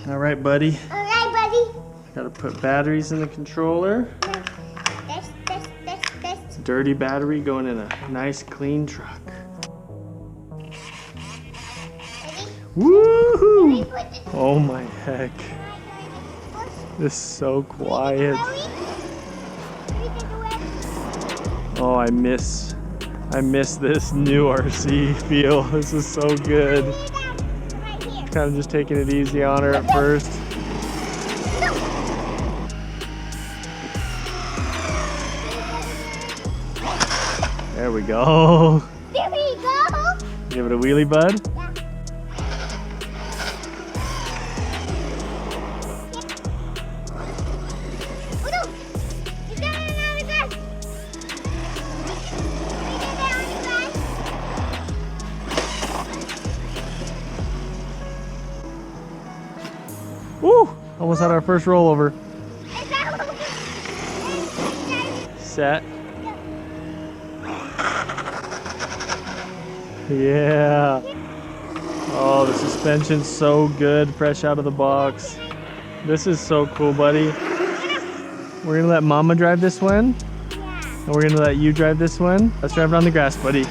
All right, buddy. All right, buddy. Gotta put batteries in the controller. This. Dirty battery going in a nice clean truck. Woohoo! Oh my heck. This is so quiet. Oh, I miss this new RC feel. This is so good. Kind of just taking it easy on her at first. There we go. There we go. Give it a wheelie, bud. Oh no! He's down on the grass. Woo! Almost had our first rollover. Set. Yeah. Oh, the suspension's so good, fresh out of the box. This is so cool, buddy. We're gonna let Mama drive this one. And we're gonna let you drive this one. Let's drive it on the grass, buddy.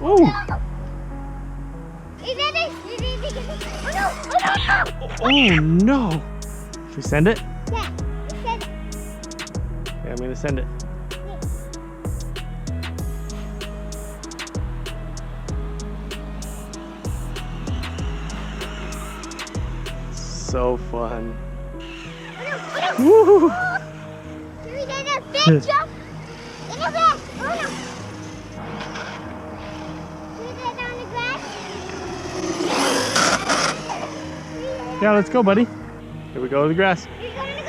Ooh. Oh no! Should we send it? Yeah, send it. Okay, I'm gonna send it. So fun. Woo! Can we get a big jump? In the grass. Oh no. Can we get on the grass? Yeah, let's go, buddy. Here we go to the grass. You're going to